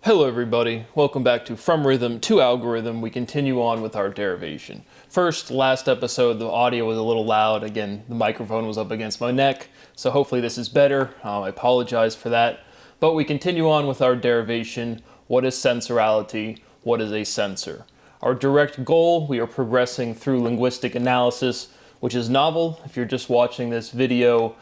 Hello everybody, welcome back to From Rhythm to Algorithm. We continue on with our derivation. First, last episode, the audio was a little loud. Again, the microphone was up against my neck, so hopefully this is better. I apologize for that. But we continue on with our derivation. What is sensorality? What is a sensor? Our direct goal, we are progressing through linguistic analysis, which is novel. If you're just watching this video,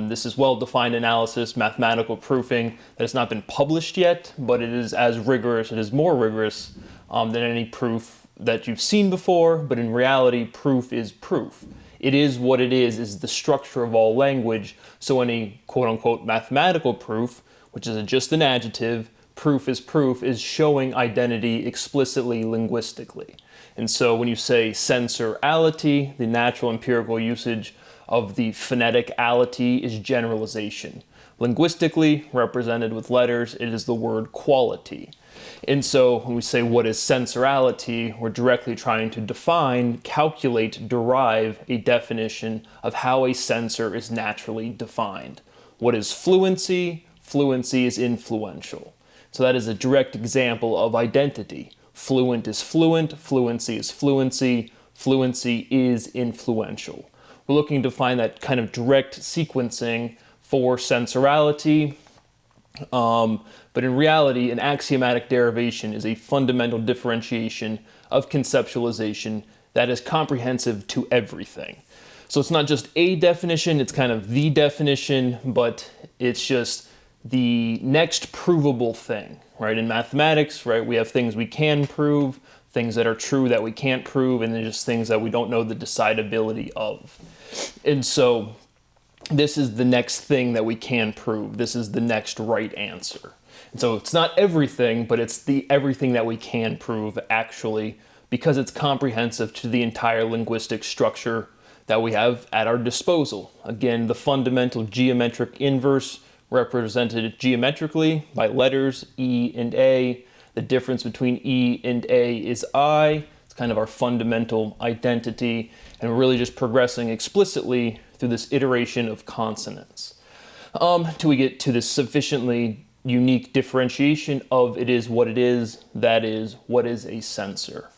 this is well-defined analysis, mathematical proofing that has not been published yet, but it is as rigorous, it is more rigorous than any proof that you've seen before, but in reality, proof is proof. It is what it is the structure of all language, so any quote-unquote mathematical proof, which is just an adjective, proof, is showing identity explicitly linguistically. And so when you say sensorality, the natural empirical usage of the phonetic ality is generalization. Linguistically, represented with letters, it is the word quality. And so when we say what is sensorality, we're directly trying to define, calculate, derive a definition of how a sensor is naturally defined. What is fluency? Fluency is influential. So that is a direct example of identity. Fluent is fluent, fluency is fluency, fluency is influential. We're looking to find that kind of direct sequencing for sensorality, but in reality, an axiomatic derivation is a fundamental differentiation of conceptualization that is comprehensive to everything. So it's not just a definition, it's kind of the definition, but it's just the next provable thing, right? In mathematics, right, we have things we can prove, things that are true that we can't prove, and then just things that we don't know the decidability of. And so this is the next thing that we can prove. This is the next right answer. And so it's not everything, but it's the everything that we can prove actually, because it's comprehensive to the entire linguistic structure that we have at our disposal. Again, the fundamental geometric inverse represented geometrically by letters E and A. The difference between E and A is I. It's kind of our fundamental identity, and we're really just progressing explicitly through this iteration of consonants till we get to this sufficiently unique differentiation of it is what it is, that is, what is a sensor.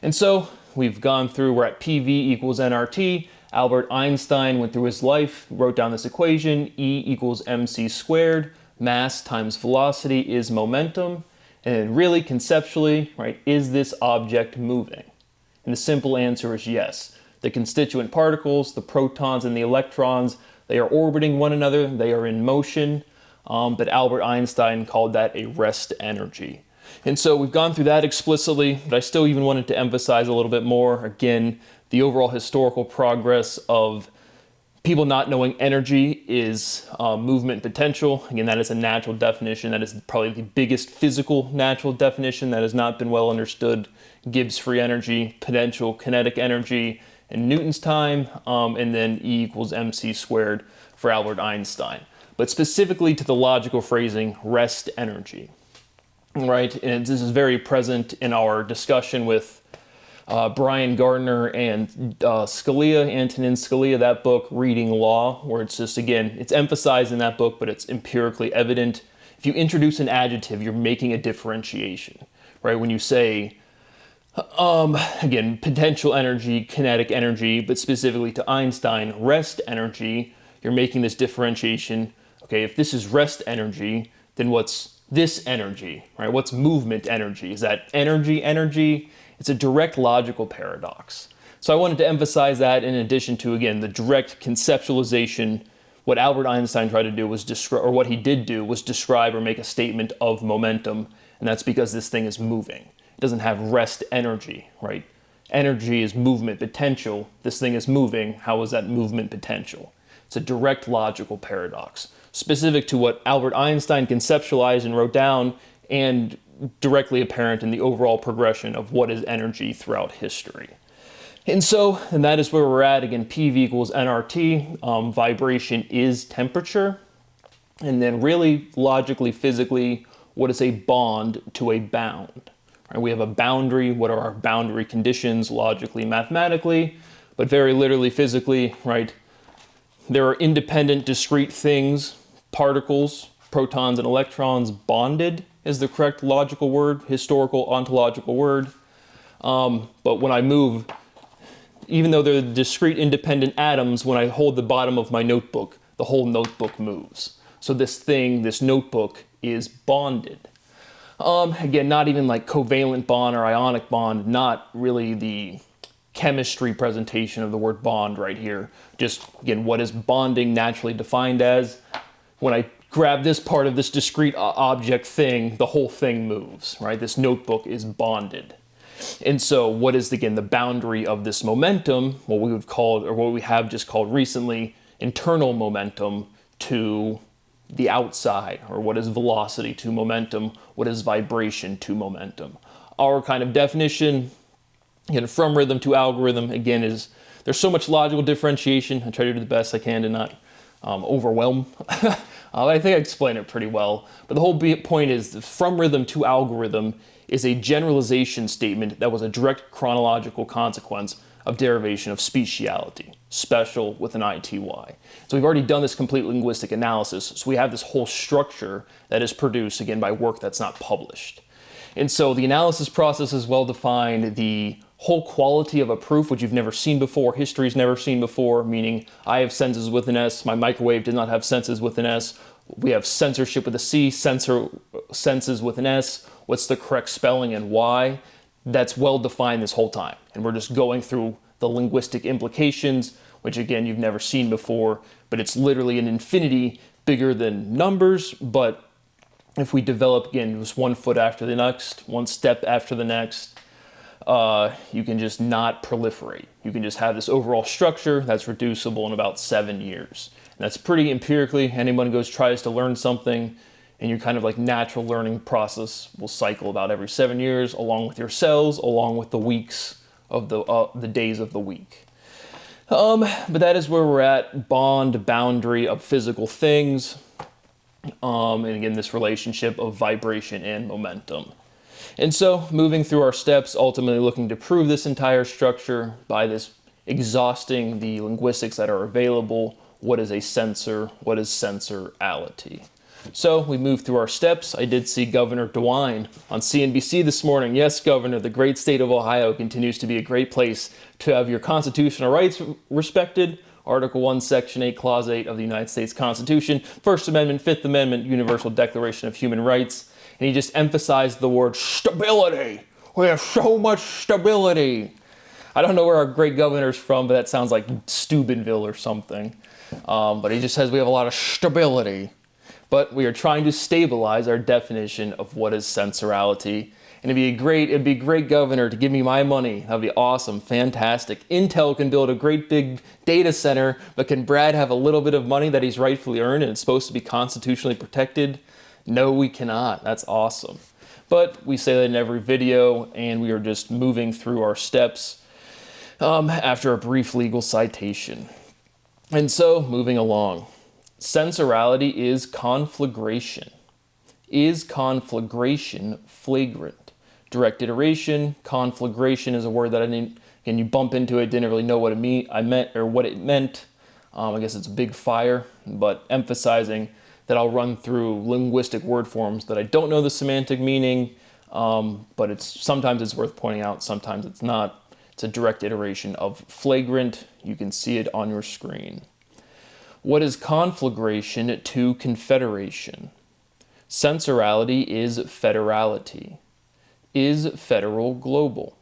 And so we've gone through, we're at PV equals nRT. Albert Einstein went through his life, wrote down this equation, E equals mc squared, mass times velocity is momentum. And really conceptually, right, is this object moving? And the simple answer is yes. The constituent particles, the protons and the electrons, they are orbiting one another, they are in motion, but Albert Einstein called that a rest energy. And so we've gone through that explicitly, but I still even wanted to emphasize a little bit more, again, the overall historical progress of people not knowing energy is movement potential. Again, that is a natural definition. That is probably the biggest physical natural definition that has not been well understood. Gibbs free energy, potential kinetic energy in Newton's time, and then E equals mc squared for Albert Einstein. But specifically to the logical phrasing, rest energy, right? And this is very present in our discussion with Brian Gardner and Scalia, Antonin Scalia, that book, Reading Law, where it's just, again, it's emphasized in that book, but it's empirically evident. If you introduce an adjective, you're making a differentiation, right? When you say, again, potential energy, kinetic energy, but specifically to Einstein, rest energy, you're making this differentiation. Okay, if this is rest energy, then what's this energy, right? What's movement energy? Is that energy? It's a direct logical paradox. So I wanted to emphasize that in addition to, again, the direct conceptualization. What Albert Einstein tried to do was describe, or what he did do was describe or make a statement of momentum, and that's because this thing is moving. It doesn't have rest energy, right? Energy is movement potential. This thing is moving. How is that movement potential? It's a direct logical paradox, specific to what Albert Einstein conceptualized and wrote down, and directly apparent in the overall progression of what is energy throughout history. And that is where we're at. Again, PV equals nRT. Vibration is temperature. And then really, logically, physically, what is a bond to a bound? Right? We have a boundary. What are our boundary conditions, logically, mathematically? But very literally, physically, right? There are independent, discrete things, particles, protons and electrons bonded is the correct logical word, historical, ontological word. But when I move, even though they're discrete independent atoms, when I hold the bottom of my notebook, the whole notebook moves. So this notebook is bonded. Again, not even like covalent bond or ionic bond, not really the chemistry presentation of the word bond right here. Just, again, what is bonding naturally defined as? When I grab this part of this discrete object thing, the whole thing moves, right? This notebook is bonded. And so what is, again, the boundary of this momentum, what we would call, or what we have just called recently, internal momentum to the outside, or what is velocity to momentum, what is vibration to momentum. Our kind of definition, again, from rhythm to algorithm, again, is there's so much logical differentiation. I try to do the best I can to not overwhelm. I think I explained it pretty well. But the whole point is from rhythm to algorithm is a generalization statement that was a direct chronological consequence of derivation of speciality, special with an ITY. So we've already done this complete linguistic analysis, so we have this whole structure that is produced, again, by work that's not published. And so the analysis process is well defined. The whole quality of a proof, which you've never seen before, history's never seen before, meaning I have senses with an S, my microwave did not have senses with an S. We have censorship with a C, senses with an S. What's the correct spelling and why? That's well defined this whole time. And we're just going through the linguistic implications, which again, you've never seen before, but it's literally an infinity bigger than numbers. But if we develop, again, just 1 foot after the next, 1 step after the next, you can just not proliferate. You can just have this overall structure that's reducible in about 7 years. And that's pretty empirically. Anyone tries to learn something, and your kind of like natural learning process will cycle about every 7 years, along with your cells, along with the weeks of the days of the week. But that is where we're at, boundary of physical things. And again, this relationship of vibration and momentum. And so moving through our steps, ultimately looking to prove this entire structure by this exhausting the linguistics that are available. What is a sensor? What is sensorality? So we move through our steps. I did see Governor DeWine on CNBC this morning. Yes, Governor, the great state of Ohio continues to be a great place to have your constitutional rights respected. Article 1, Section 8, Clause 8 of the United States Constitution, First Amendment, Fifth Amendment, Universal Declaration of Human Rights. And he just emphasized the word stability. We have so much stability. I don't know where our great governor's from, but that sounds like Steubenville or something. But he just says we have a lot of stability. But we are trying to stabilize our definition of what is sensorality. And it'd be a great governor to give me my money. That'd be awesome, fantastic. Intel can build a great big data center, but can Brad have a little bit of money that he's rightfully earned and it's supposed to be constitutionally protected? No, we cannot. That's awesome. But we say that in every video, and we are just moving through our steps after a brief legal citation. And so, moving along. Sensorality is conflagration. Is conflagration flagrant? Direct iteration, conflagration is a word that and you bump into it, didn't really know what it meant. I guess it's a big fire, but emphasizing that I'll run through linguistic word forms that I don't know the semantic meaning, but sometimes it's worth pointing out, sometimes it's not. It's a direct iteration of flagrant. You can see it on your screen. What is conflagration to confederation? Sensorality is federality. Is federal global?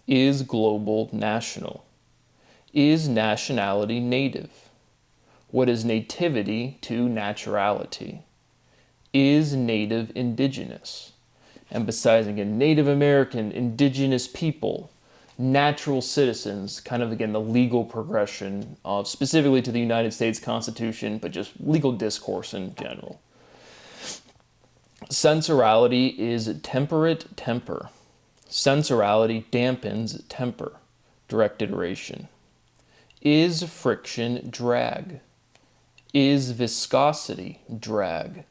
Is global national? Is nationality native? What is nativity to naturality? Is native indigenous? Emphasizing again, Native American, indigenous people, natural citizens, kind of again the legal progression of specifically to the United States Constitution, but just legal discourse in general. Sensorality is temperate temper. Sensorality dampens temper. Direct iteration. Is friction drag? Is viscosity drag?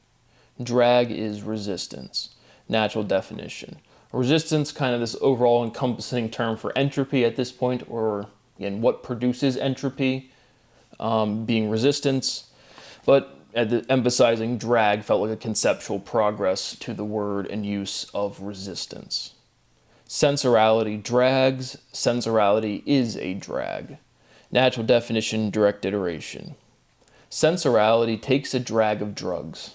Drag is resistance. Natural definition. Resistance, kind of this overall encompassing term for entropy at this point, or again, what produces entropy, being resistance. But emphasizing drag felt like a conceptual progress to the word and use of resistance. Sensorality drags, sensorality is a drag. Natural definition, direct iteration. Sensorality takes a drag of drugs,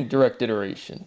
direct iteration.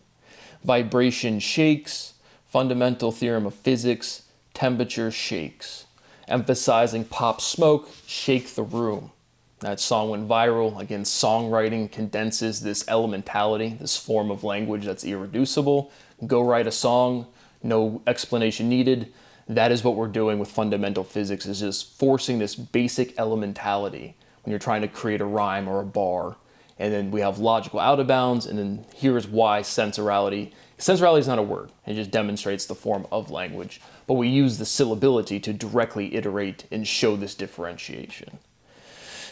Vibration shakes, fundamental theorem of physics, temperature shakes. Emphasizing pop smoke, shake the room. That song went viral. Again, songwriting condenses this elementality, this form of language that's irreducible. Go write a song, no explanation needed. That is what we're doing with fundamental physics, is just forcing this basic elementality when you're trying to create a rhyme or a bar. And then we have logical out of bounds, and then here's why sensorality is not a word. It just demonstrates the form of language. But we use the syllability to directly iterate and show this differentiation.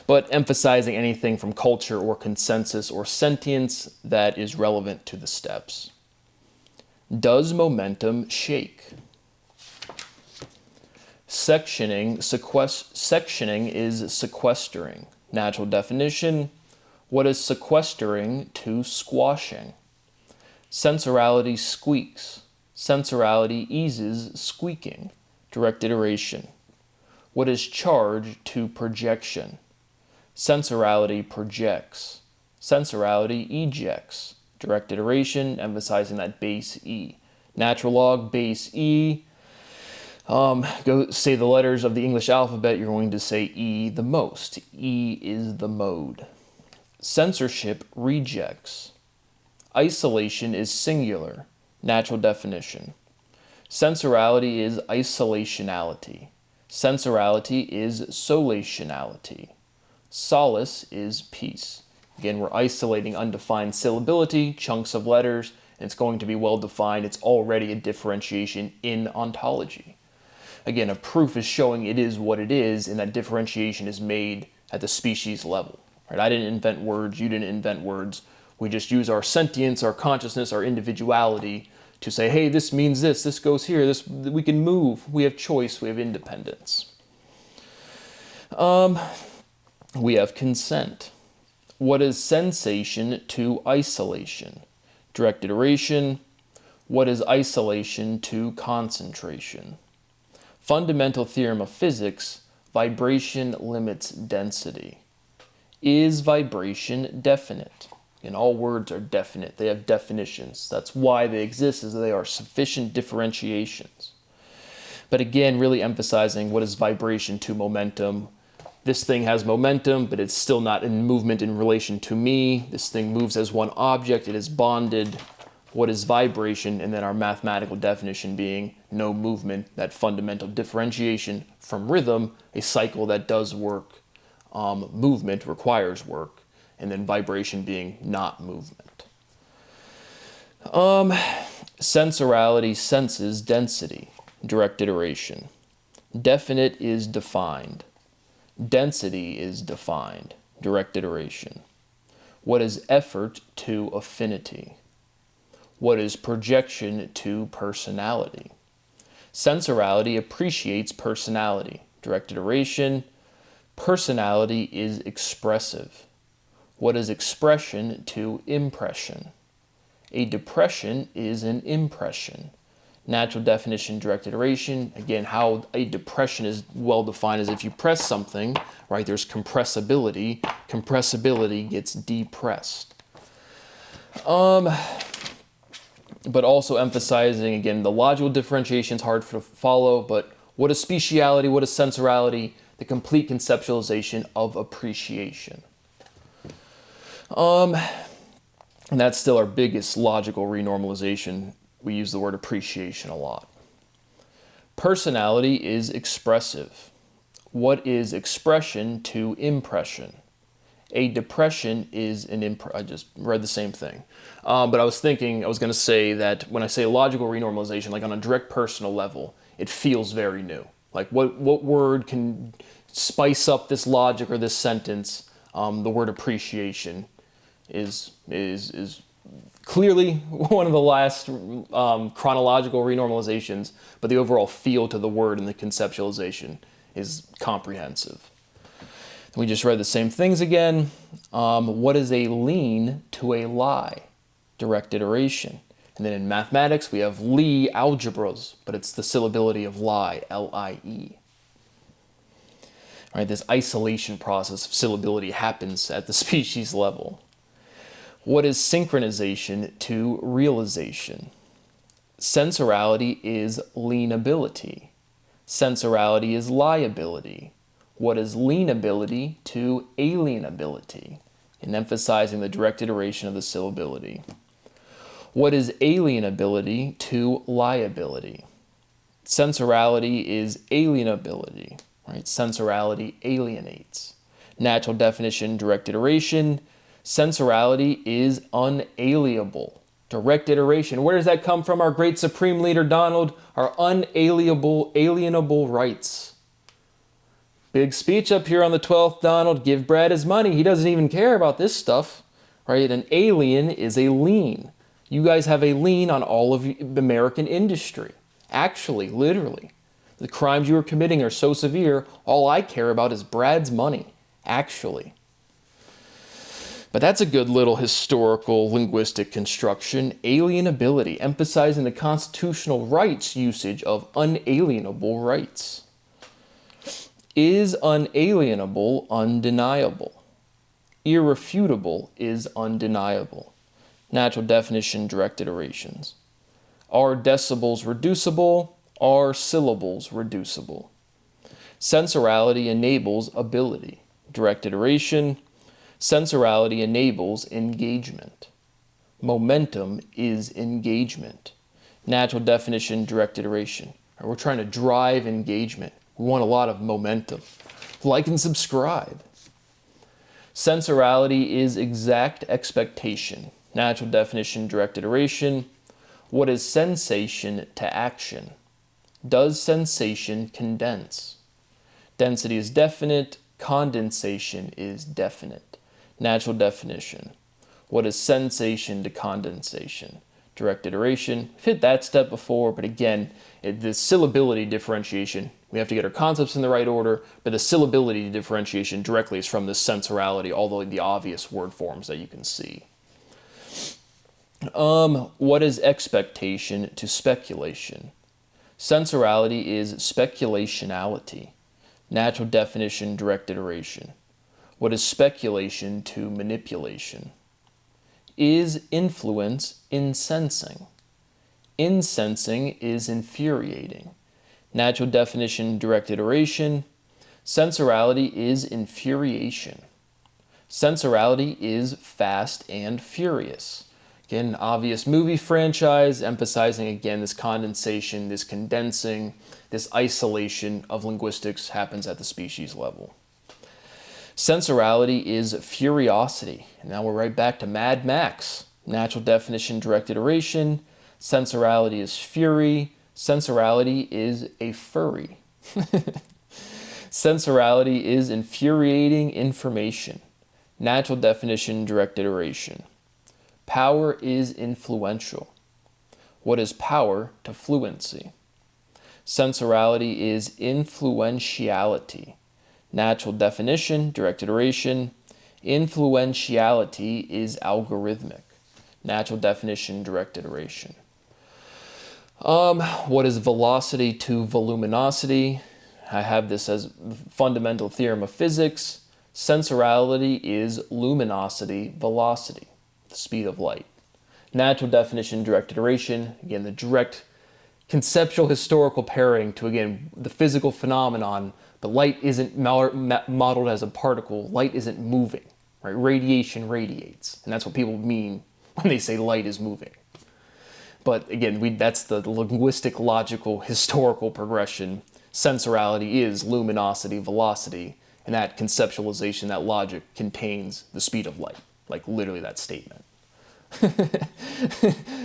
But emphasizing anything from culture or consensus or sentience that is relevant to the steps. Does momentum shake? Sectioning is sequestering. Natural definition, what is sequestering to squashing? Sensorality squeaks. Sensorality eases squeaking. Direct iteration. What is charge to projection? Sensorality projects. Sensorality ejects. Direct iteration, emphasizing that base E. Natural log, base E. Go say the letters of the English alphabet, you're going to say E the most. E is the mode. Censorship rejects. Isolation is singular. Natural definition. Sensorality is isolationality. Sensorality is solationality. Solace is peace. Again, we're isolating undefined syllability, chunks of letters, and it's going to be well defined. It's already a differentiation in ontology. Again, a proof is showing it is what it is, and that differentiation is made at the species level. Right? I didn't invent words, you didn't invent words. We just use our sentience, our consciousness, our individuality to say, hey, this means this goes here, this we can move, we have choice, we have independence. We have consent. What is sensation to isolation? Direct iteration. What is isolation to concentration? Fundamental theorem of physics, vibration limits density. Is vibration definite? And all words are definite. They have definitions. That's why they exist, is that they are sufficient differentiations. But again, really emphasizing what is vibration to momentum. This thing has momentum, but it's still not in movement in relation to me. This thing moves as one object. It is bonded. What is vibration? And then our mathematical definition being no movement, that fundamental differentiation from rhythm, a cycle that does work. Movement requires work. And then vibration being not movement. Sensorality senses density. Direct iteration. Definite is defined. Density is defined. Direct iteration. What is effort to affinity? What is projection to personality? Sensorality appreciates personality. Direct iteration. Personality is expressive. What is expression to impression? A depression is an impression. Natural definition, direct iteration. Again, how a depression is well defined is if you press something, right, there's compressibility. Compressibility gets depressed. But also emphasizing, again, the logical differentiation is hard to follow, but what is speciality, what is sensorality? The complete conceptualization of appreciation. And that's still our biggest logical renormalization. We use the word appreciation a lot. Personality is expressive. What is expression to impression? A depression is an I just read the same thing. But I was going to say that when I say logical renormalization, like on a direct personal level, it feels very new. Like what word can spice up this logic or this sentence? The word appreciation is clearly one of the last chronological renormalizations, but the overall feel to the word and the conceptualization is comprehensive. We just read the same things again. What is a lean to a lie? Direct iteration. And then in mathematics, we have Lie algebras, but it's the syllability of lie, L-I-E. All right, this isolation process of syllability happens at the species level. What is synchronization to realization? Sensorality is leanability. Sensorality is liability. What is leanability to alienability? And emphasizing the direct iteration of the syllability. What is alienability to liability? Sensorality is alienability, right? Sensorality alienates. Natural definition, direct iteration. Sensorality is unalienable. Direct iteration. Where does that come from, our great supreme leader, Donald? Our alienable rights. Big speech up here on the 12th, Donald. Give Brad his money. He doesn't even care about this stuff, right? An alien is a lien. You guys have a lien on all of American industry. Actually, literally. The crimes you are committing are so severe, all I care about is Brad's money. Actually. But that's a good little historical linguistic construction. Alienability, emphasizing the constitutional rights usage of unalienable rights. Is unalienable undeniable? Irrefutable is undeniable. Natural definition, direct iterations. Are decibels reducible? Are syllables reducible? Sensorality enables ability. Direct iteration. Sensorality enables engagement. Momentum is engagement. Natural definition, direct iteration. We're trying to drive engagement. We want a lot of momentum. Like and subscribe. Sensorality is exact expectation. Natural definition, direct iteration. What is sensation to action? Does sensation condense? Density is definite. Condensation is definite. Natural definition. What is sensation to condensation? Direct iteration. We've hit that step before, but again, the syllability differentiation, we have to get our concepts in the right order, but the syllability differentiation directly is from the sensorality, although the obvious word forms that you can see. What is expectation to speculation? Sensorality is speculationality. Natural definition, direct iteration. What is speculation to manipulation? Is influence incensing? Incensing is infuriating. Natural definition, direct iteration. Sensorality is infuriation. Sensorality is fast and furious. Again, an obvious movie franchise, emphasizing again this condensation, this condensing, this isolation of linguistics happens at the species level. Sensorality is furiosity. And now we're right back to Mad Max. Natural definition, direct iteration. Sensorality is fury. Sensorality is a furry. Sensorality is infuriating information. Natural definition, direct iteration. Power is influential. What is power to fluency? Sensorality is influentiality. Natural definition, direct iteration. Influentiality is algorithmic. Natural definition, direct iteration. What is velocity to voluminosity? I have this as fundamental theorem of physics. Sensorality is luminosity, velocity, the speed of light. Natural definition, direct iteration. Again, the direct conceptual historical pairing to, again, the physical phenomenon. But light isn't modeled as a particle. Light isn't moving, right? Radiation radiates. And that's what people mean when they say light is moving. But again, that's the linguistic, logical, historical progression. Sensorality is luminosity, velocity, and that conceptualization, that logic contains the speed of light, like literally that statement.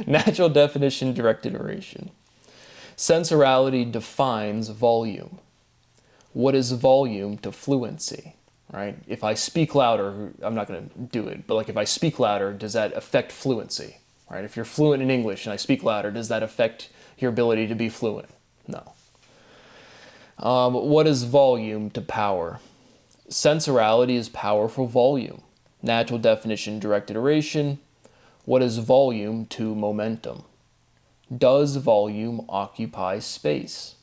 Natural definition, direct iteration. Sensorality defines volume. What is volume to fluency, right? If I speak louder, I'm not going to do it, but like if I speak louder, does that affect fluency, right? If you're fluent in English and I speak louder, does that affect your ability to be fluent? No. What is volume to power? Sensorality is powerful volume. Natural definition, direct iteration. What is volume to momentum? Does volume occupy space?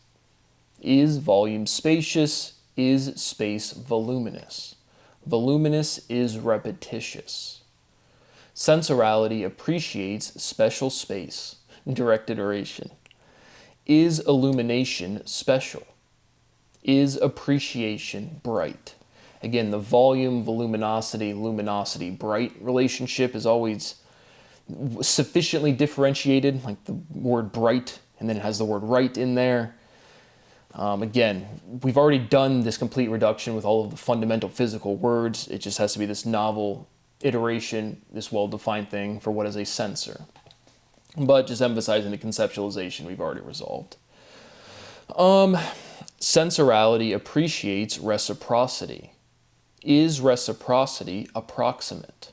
Is volume spacious? Is space voluminous? Voluminous is repetitious. Sensorality appreciates special space. Direct iteration. Is illumination special? Is appreciation bright? Again, the volume, voluminosity, luminosity, bright relationship is always sufficiently differentiated, like the word bright, and then it has the word right in there. Again, we've already done this complete reduction with all of the fundamental physical words. It just has to be this novel iteration, this well-defined thing for what is a sensor. But just emphasizing the conceptualization we've already resolved. Sensorality appreciates reciprocity. Is reciprocity approximate?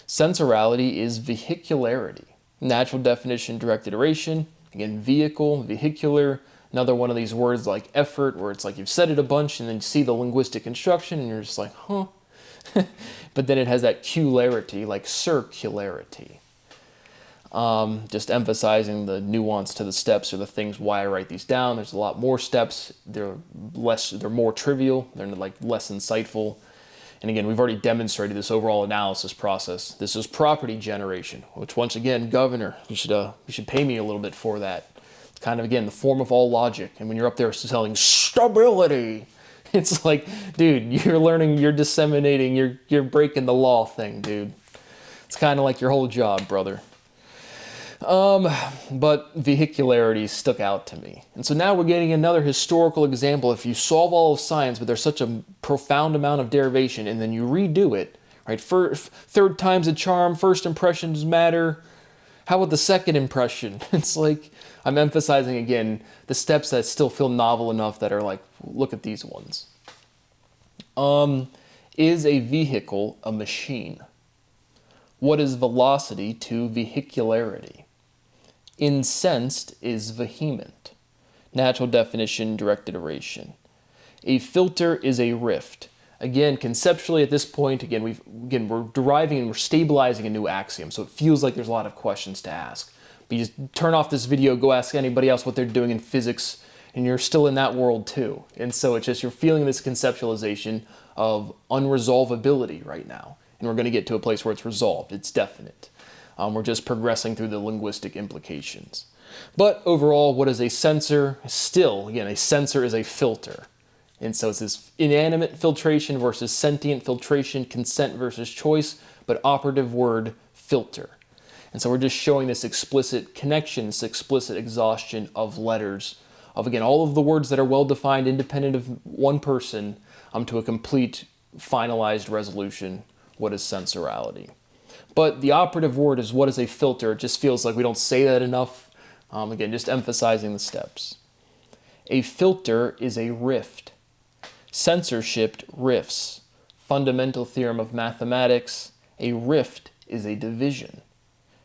Sensorality is vehicularity. Natural definition, direct iteration. Again, vehicle, vehicular. Another one of these words like effort, where it's like you've said it a bunch and then you see the linguistic construction and you're just like, huh? But then it has that cularity, like circularity. Just emphasizing the nuance to the steps or the things why I write these down. There's a lot more steps. They're more trivial. They're like less insightful. And again, we've already demonstrated this overall analysis process. This is property generation, which once again, Governor, you should pay me a little bit for that. It's kind of, again, the form of all logic. And when you're up there selling stability, it's like, dude, you're learning, you're disseminating, you're breaking the law thing, dude. It's kind of like your whole job, brother. But vehicularity stuck out to me. And so now we're getting another historical example. If you solve all of science, but there's such a profound amount of derivation, and then you redo it, right? Third time's a charm, first impressions matter. How about the second impression? It's like, I'm emphasizing again, the steps that still feel novel enough that are like, look at these ones. Is a vehicle a machine? What is velocity to vehicularity? Incensed is vehement. Natural definition, direct iteration. A filter is a rift. Again, conceptually at this point, we're deriving and we're stabilizing a new axiom, so it feels like there's a lot of questions to ask. But you just turn off this video, go ask anybody else what they're doing in physics, and you're still in that world too. And so it's just, you're feeling this conceptualization of unresolvability right now. And we're going to get to a place where it's resolved, it's definite. We're just progressing through the linguistic implications. But overall, what is a sensor? Still, again, a sensor is a filter. And so it's this inanimate filtration versus sentient filtration, consent versus choice, but operative word, filter. And so we're just showing this explicit connection, this explicit exhaustion of letters, of, again, all of the words that are well-defined, independent of one person, to a complete, finalized resolution. What is sensorality? But the operative word is what is a filter. It just feels like we don't say that enough. Again, just emphasizing the steps. A filter is a rift. Censorship rifts. Fundamental theorem of mathematics. A rift is a division.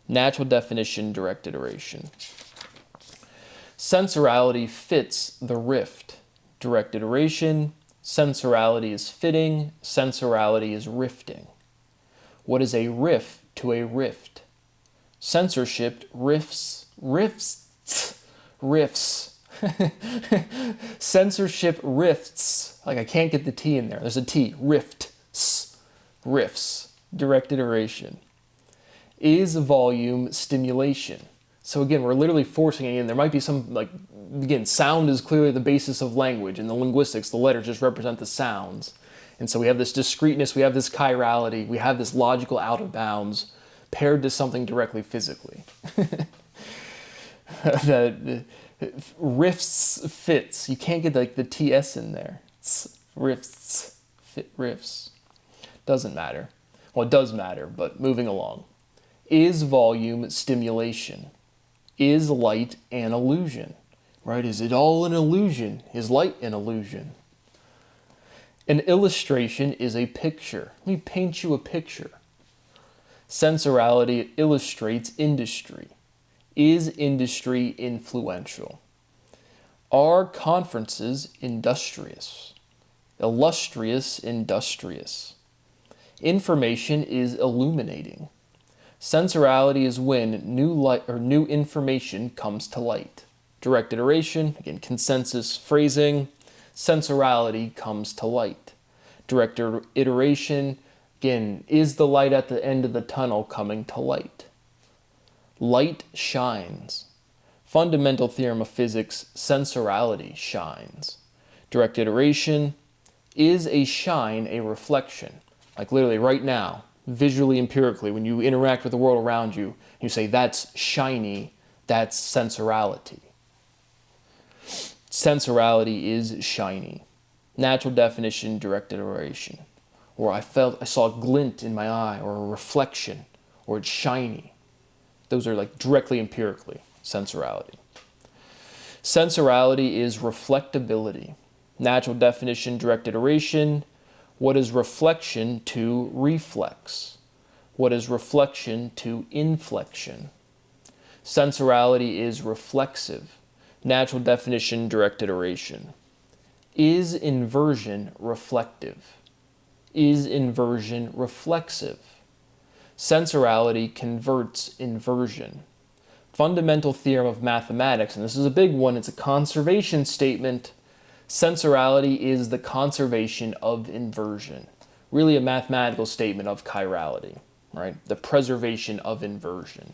Natural definition, direct iteration. Sensorality fits the rift. Direct iteration. Sensorality is fitting. Sensorality is rifting. What is a rift to a rift? Censorship rifts. Censorship rifts. Like, I can't get the T in there. There's a T. Rifts. Rifts. Direct iteration. Is volume stimulation? So again, we're literally forcing it in. There might be some, like, again, sound is clearly the basis of language. In the linguistics, the letters just represent the sounds. And so we have this discreteness, we have this chirality, we have this logical out of bounds paired to something directly physically. The riffs fits. You can't get like the TS in there. Riffs, fit riffs. Doesn't matter. Well, it does matter, but moving along. Is volume stimulation? Is light an illusion? Right? Is it all an illusion? Is light an illusion? An illustration is a picture. Let me paint you a picture. Sensorality illustrates industry. Is industry influential? Are conferences industrious? illustrious, industrious. Information is illuminating. Sensorality is when new light or new information comes to light. Direct iteration, again, consensus phrasing. Sensorality comes to light. Direct iteration, again, is the light at the end of the tunnel coming to light. Light shines. Fundamental theorem of physics, sensorality shines. Direct iteration, is a shine a reflection? Like literally right now, visually, empirically, when you interact with the world around you, you say, that's shiny, that's sensorality. Sensorality is shiny. Natural definition, direct iteration. Or I saw a glint in my eye, or a reflection, or it's shiny. Those are like directly empirically, sensorality. Sensorality is reflectability. Natural definition, direct iteration. What is reflection to reflex? What is reflection to inflection? Sensorality is reflexive. Natural definition, direct iteration. Is inversion reflective? Is inversion reflexive? Sensorality converts inversion. Fundamental theorem of mathematics, and this is a big one, it's a conservation statement. Sensorality is the conservation of inversion. Really a mathematical statement of chirality, right? The preservation of inversion.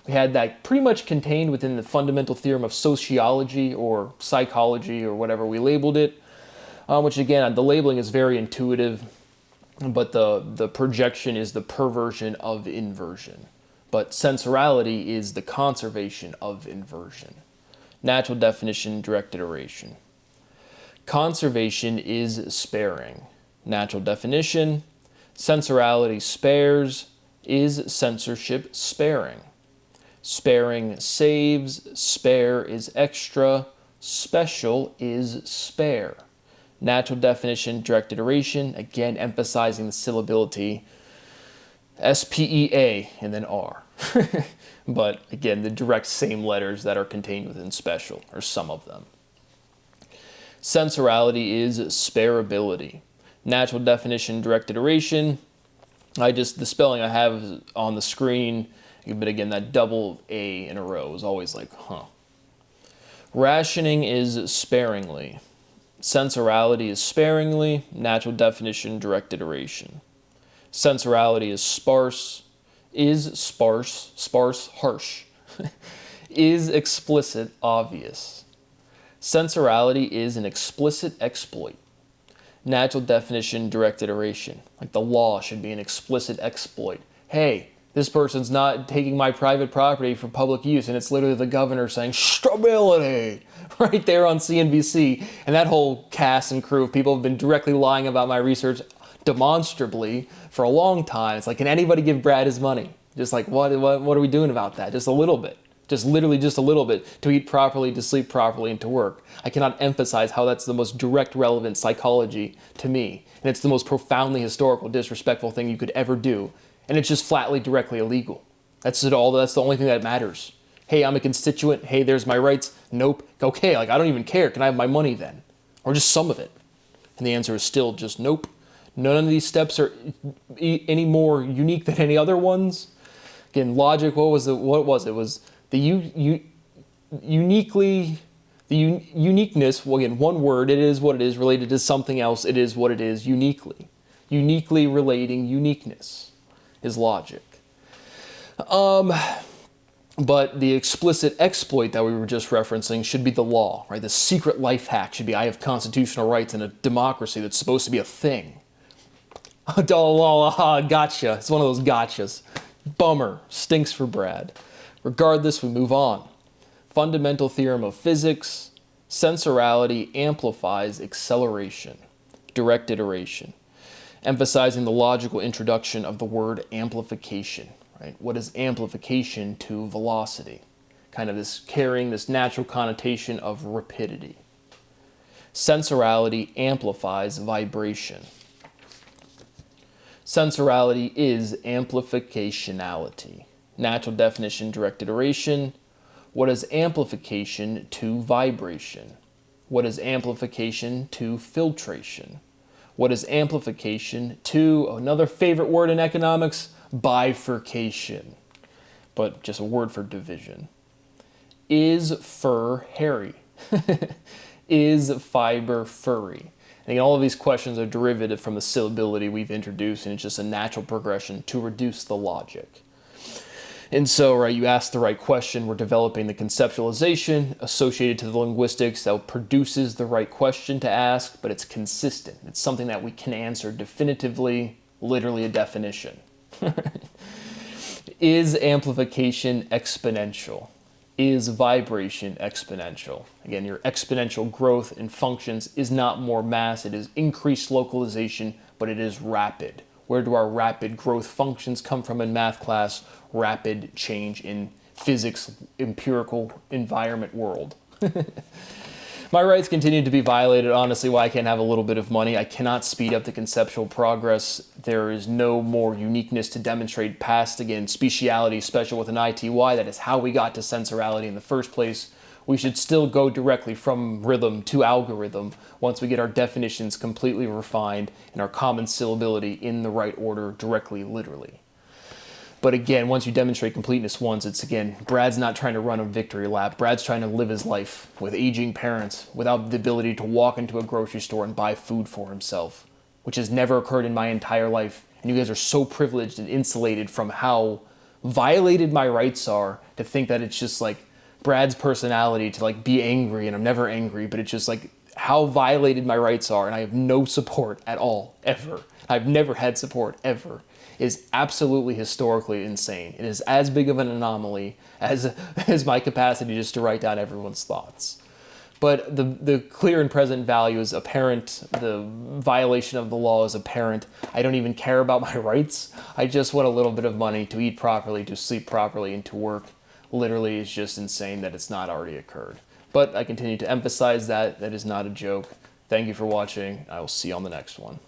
We had that pretty much contained within the fundamental theorem of sociology or psychology or whatever we labeled it, which again, the labeling is very intuitive, but the projection is the perversion of inversion. But sensorality is the conservation of inversion. Natural definition, direct iteration. Conservation is sparing. Natural definition, sensorality spares, is censorship sparing. Sparing saves, spare is extra, special is spare. Natural definition, direct iteration, again emphasizing the syllability, S-P-E-A and then R. But again, the direct same letters that are contained within special, or some of them. Sensorality is spareability. Natural definition, direct iteration. The spelling I have on the screen, but again, that double A in a row is always like, huh. Rationing is sparingly. Sensorality is sparingly. Natural definition, direct iteration. Sensorality is sparse. Is sparse, harsh. Is explicit, obvious. Sensorality is an explicit exploit. Natural definition, direct iteration. Like the law should be an explicit exploit. Hey, this person's not taking my private property for public use, and it's literally the governor saying, stability, right there on CNBC. And that whole cast and crew of people have been directly lying about my research demonstrably for a long time. It's like, can anybody give Brad his money? Just like, what are we doing about that? Just a little bit. Just literally just a little bit, to eat properly, to sleep properly, and to work. I cannot emphasize how that's the most direct relevant psychology to me. And it's the most profoundly historical, disrespectful thing you could ever do. And it's just flatly, directly illegal. That's it all. That's the only thing that matters. Hey, I'm a constituent. Hey, there's my rights. Nope. Okay, like I don't even care. Can I have my money then? Or just some of it? And the answer is still just nope. None of these steps are any more unique than any other ones. Again, logic, what was it? It was the uniqueness, well, again, one word, it is what it is, related to something else, it is what it is, uniquely. Uniquely relating uniqueness is logic. But the explicit exploit that we were just referencing should be the law, right? The secret life hack should be, I have constitutional rights in a democracy that's supposed to be a thing. Gotcha. It's one of those gotchas. Bummer. Stinks for Brad. Regardless, we move on. Fundamental theorem of physics. Sensorality amplifies acceleration. Direct iteration. Emphasizing the logical introduction of the word amplification. Right? What is amplification to velocity? Kind of this carrying this natural connotation of rapidity. Sensorality amplifies vibration. Sensorality is amplificationality. Natural definition, direct iteration. What is amplification to vibration? What is amplification to filtration? What is amplification? 2, another favorite word in economics, bifurcation, but just a word for division. Is fur hairy? Is fiber furry? And all of these questions are derivative from the syllability we've introduced, and it's just a natural progression to reduce the logic. And so, right, you ask the right question, we're developing the conceptualization associated to the linguistics that produces the right question to ask, but it's consistent. It's something that we can answer definitively, literally a definition. Is amplification exponential? Is vibration exponential? Again, your exponential growth in functions is not more mass, it is increased localization, but it is rapid. Where do our rapid growth functions come from in math class? Rapid change in physics, empirical environment world. My rights continue to be violated. Honestly, why I can't have a little bit of money. I cannot speed up the conceptual progress. There is no more uniqueness to demonstrate past, again, speciality, special with an ITY. That is how we got to sensorality in the first place. We should still go directly from rhythm to algorithm once we get our definitions completely refined and our common syllability in the right order, directly, literally. But again, once you demonstrate completeness once, it's again, Brad's not trying to run a victory lap. Brad's trying to live his life with aging parents without the ability to walk into a grocery store and buy food for himself, which has never occurred in my entire life. And you guys are so privileged and insulated from how violated my rights are to think that it's just like Brad's personality to like be angry, and I'm never angry, but it's just like how violated my rights are, and I have no support at all, ever. I've never had support, ever. Is absolutely historically insane. It is as big of an anomaly as my capacity just to write down everyone's thoughts. But the clear and present value is apparent. The violation of the law is apparent. I don't even care about my rights. I just want a little bit of money to eat properly, to sleep properly, and to work. Literally, it's just insane that it's not already occurred. But I continue to emphasize that that is not a joke. Thank you for watching. I will see you on the next one.